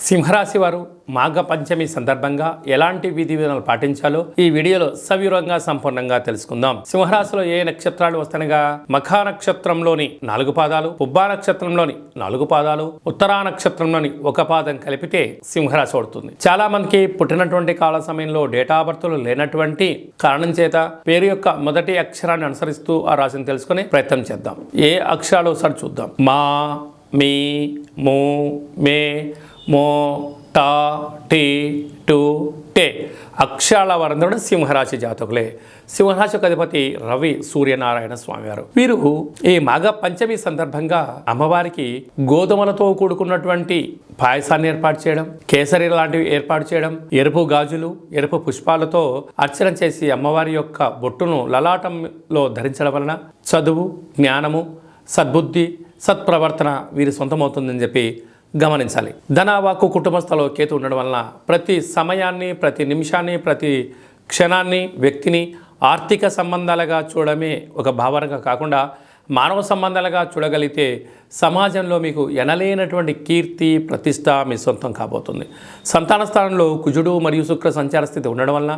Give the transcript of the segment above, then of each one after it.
సింహరాశి వారు మాఘ పంచమి సందర్భంగా ఎలాంటి విధి విధానాలు పాటించాలో ఈ వీడియోలో సవివరంగా సంపూర్ణంగా తెలుసుకుందాం. సింహరాశిలో ఏ నక్షత్రాలు వస్తాయనగా మఖా నక్షత్రంలోని 4 పాదాలు, పుబ్బా నక్షత్రంలోని 4 పాదాలు, ఉత్తరా నక్షత్రంలోని 1 పాదం కలిపితే సింహరాశి అవుతుంది. చాలా మందికి పుట్టినటువంటి కాల సమయంలో డేటా బర్త్లు లేనటువంటి కారణం చేత పేరు యొక్క మొదటి అక్షరాన్ని అనుసరిస్తూ ఆ రాశిని తెలుసుకునే ప్రయత్నం చేద్దాం. ఏ అక్షరాలు ఒకసారి చూద్దాం. మా, మీ, మూ, మే, మో, టా, టీ, టు, టే అక్షరాల వారందరూ సింహరాశి జాతకులే. సింహరాశి అధిపతి రవి సూర్యనారాయణ స్వామి వారు. వీరు ఈ మాఘ పంచమి సందర్భంగా అమ్మవారికి గోధుమలతో కూడుకున్నటువంటి పాయసాన్ని ఏర్పాటు చేయడం, కేసరి లాంటివి ఏర్పాటు చేయడం, ఎరుపు గాజులు, ఎరుపు పుష్పాలతో అర్చన చేసి అమ్మవారి యొక్క బొట్టును లలాటంలో ధరించడం వలన చదువు, జ్ఞానము, సద్బుద్ధి, సత్ప్రవర్తన వీరి సొంతమవుతుందని చెప్పి గమనించాలి. ధన, వాక్కు, కుటుంబస్థలో కేతు ఉండడం వలన ప్రతి సమయాన్ని, ప్రతి నిమిషాన్ని, ప్రతి క్షణాన్ని, వ్యక్తిని ఆర్థిక సంబంధాలుగా చూడడమే ఒక భావనగా కాకుండా మానవ సంబంధాలుగా చూడగలిగితే సమాజంలో మీకు ఎనలేనటువంటి కీర్తి, ప్రతిష్ట మీ సొంతం కాబోతుంది. సంతాన స్థానంలో కుజుడు మరియు శుక్ర సంచార స్థితి ఉండడం వలన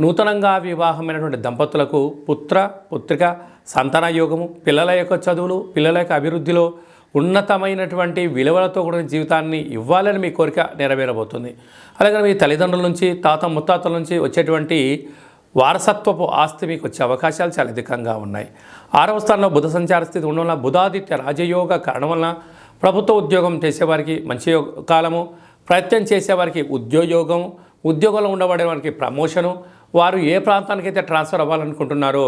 నూతనంగా వివాహమైనటువంటి దంపతులకు పుత్ర, పుత్రిక, సంతాన యోగము, పిల్లల యొక్క చదువులు, పిల్లల యొక్క అభివృద్ధిలో ఉన్నతమైనటువంటి విలువలతో కూడిన జీవితాన్ని ఇవ్వాలని మీ కోరిక నెరవేరబోతుంది. అలాగే మీ తల్లిదండ్రుల నుంచి, తాత ముత్తాతల నుంచి వచ్చేటువంటి వారసత్వపు ఆస్తి మీకు వచ్చే అవకాశాలు చాలా అధికంగా ఉన్నాయి. 6వ స్థానంలో బుధ సంచార స్థితి ఉండడం వల్ల బుధాదిత్య రాజయోగ కారణం వలన ప్రభుత్వ ఉద్యోగం చేసేవారికి మంచి కాలము, ప్రయత్నం చేసేవారికి ఉద్యోగం, ఉద్యోగంలో ఉండబడే వారికి ప్రమోషను, వారు ఏ ప్రాంతానికైతే ట్రాన్స్ఫర్ అవ్వాలనుకుంటున్నారో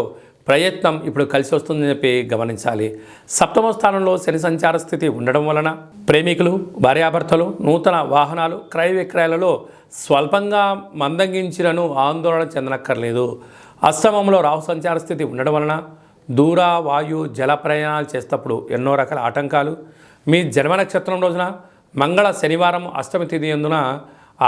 ప్రయత్నం ఇప్పుడు కలిసి వస్తుందని చెప్పి గమనించాలి. 7వ స్థానంలో శని సంచార స్థితి ఉండడం వలన ప్రేమికులు, భార్యాభర్తలు నూతన వాహనాలు, క్రయ విక్రయాలలో స్వల్పంగా మందగించినను ఆందోళన చెందనక్కర్లేదు. అష్టమంలో రాహు సంచార స్థితి ఉండడం వలన దూర, వాయు, జల ప్రయాణాలు చేసేటప్పుడు ఎన్నో రకాల ఆటంకాలు. మీ జన్మ నక్షత్రం రోజున మంగళ, శనివారం, అష్టమి తిథి యందున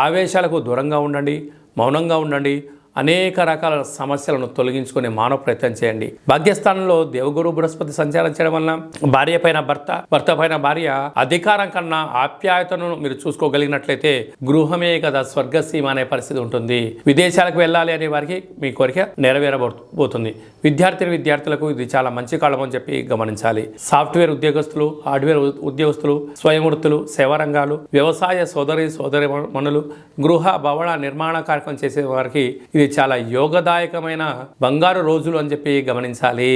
ఆవేశాలకు దూరంగా ఉండండి, మౌనంగా ఉండండి. అనేక రకాల సమస్యలను తొలగించుకునే మానవ ప్రయత్నం చేయండి. భాగ్యస్థానంలో దేవగురు బృహస్పతి సంచారం చేయడం వలన భార్య పైన భర్త, భర్త పైన భార్య అధికారం కన్నా ఆప్యాయతను మీరు చూసుకోగలిగినట్లయితే గృహమే కదా స్వర్గసీమ అనే పరిస్థితి ఉంటుంది. విదేశాలకు వెళ్ళాలి అనే వారికి మీ కోరిక నెరవేరబోతుంది. విద్యార్థులకు ఇది చాలా మంచి కాలం అని చెప్పి గమనించాలి. సాఫ్ట్వేర్ ఉద్యోగస్తులు, హార్డ్వేర్ ఉద్యోగస్తులు, స్వయం వృత్తులు, సేవా రంగాలు, వ్యవసాయ సోదరి మనులు, గృహ భవన నిర్మాణ కార్యక్రమం చేసే వారికి ఇది చాలా యోగదాయకమైన బంగారు రోజులు అని చెప్పి గమనించాలి.